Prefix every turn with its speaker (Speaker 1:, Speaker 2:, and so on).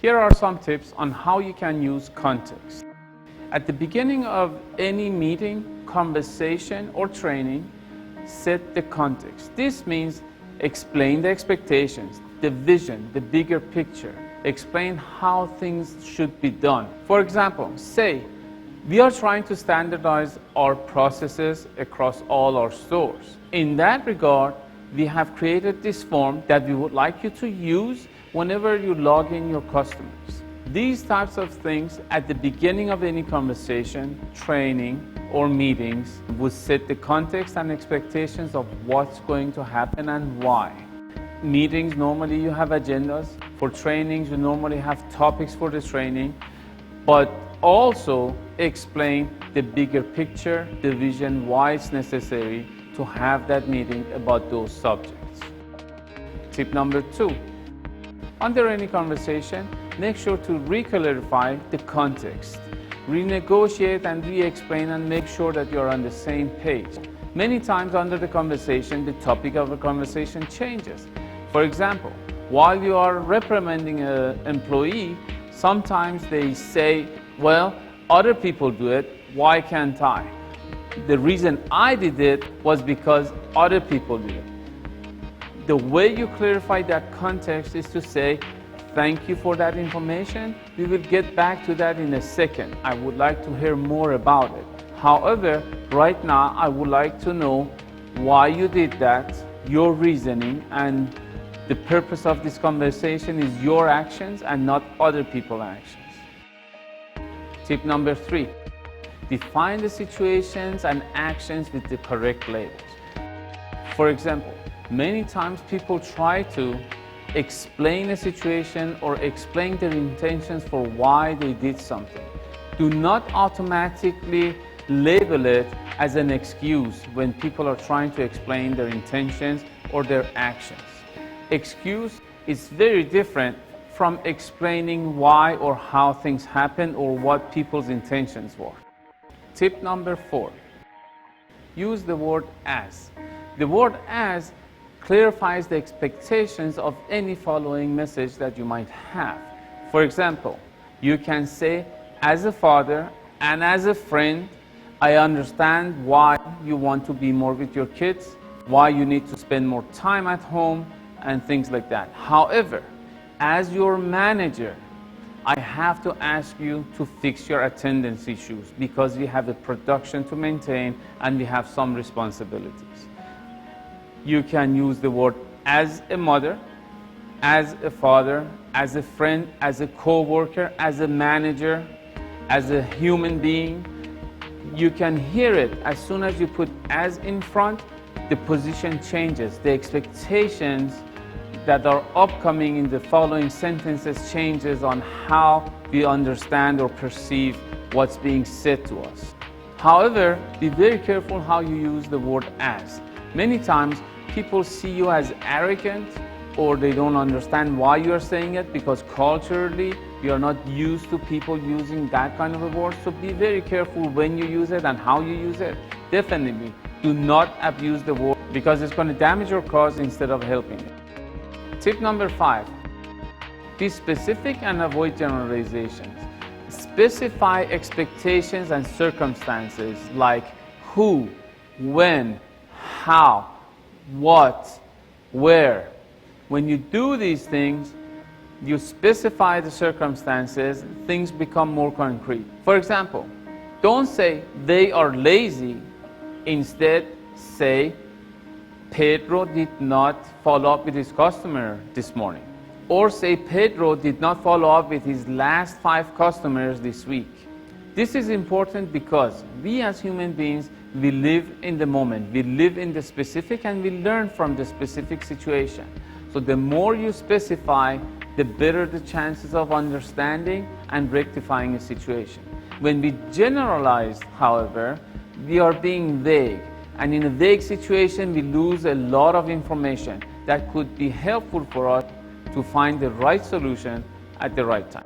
Speaker 1: Here are some tips on how you can use context. At the beginning of any meeting, conversation, or training, set the context. This means explain the expectations, the vision, the bigger picture. Explain how things should be done. For example, say, we are trying to standardize our processes across all our stores. In that regard, we have created this form that we would like you to use whenever you log in your customers. These types of things at the beginning of any conversation, training, or meetings would set the context and expectations of what's going to happen and why. Meetings, normally you have agendas. For trainings, you normally have topics for the training, but also explain the bigger picture, the vision, why it's necessary to have that meeting about those subjects. Tip number 2. Under any conversation, make sure to re-clarify the context. Renegotiate and re-explain and make sure that you're on the same page. Many times under the conversation, the topic of the conversation changes. For example, while you are reprimanding an employee, sometimes they say, well, other people do it, why can't I? The reason I did it was because other people did it. The way you clarify that context is to say, thank you for that information. We will get back to that in a second. I would like to hear more about it. However, right now, I would like to know why you did that, your reasoning, and the purpose of this conversation is your actions and not other people's actions. Tip number 3. Define the situations and actions with the correct labels. For example, many times people try to explain a situation or explain their intentions for why they did something. Do not automatically label it as an excuse when people are trying to explain their intentions or their actions. Excuse is very different from explaining why or how things happen or what people's intentions were. Tip number 4. Use the word as. The word as clarifies the expectations of any following message that you might have. For example, you can say, as a father and as a friend, I understand why you want to be more with your kids, why you need to spend more time at home, and things like that. However, as your manager, I have to ask you to fix your attendance issues because we have a production to maintain and we have some responsibilities. You can use the word as a mother, as a father, as a friend, as a co-worker, as a manager, as a human being. You can hear it as soon as you put as in front, the position changes. The expectations that are upcoming in the following sentences changes on how we understand or perceive what's being said to us. However, be very careful how you use the word as. Many times people see you as arrogant or they don't understand why you are saying it because culturally we are not used to people using that kind of a word. So be very careful when you use it and how you use it. Definitely do not abuse the word because it's going to damage your cause instead of helping it. Tip number 5. Be specific and avoid generalizations. Specify expectations and circumstances like who, when, how, what, where. When you do these things, you specify the circumstances, things become more concrete. For example, don't say they are lazy. Instead, say Pedro did not follow up with his customer this morning. Or say Pedro did not follow up with his last 5 customers this week. This is important because we as human beings, we live in the moment. We live in the specific and we learn from the specific situation. So the more you specify, the better the chances of understanding and rectifying a situation. When we generalize, however, we are being vague. And in a vague situation, we lose a lot of information that could be helpful for us to find the right solution at the right time.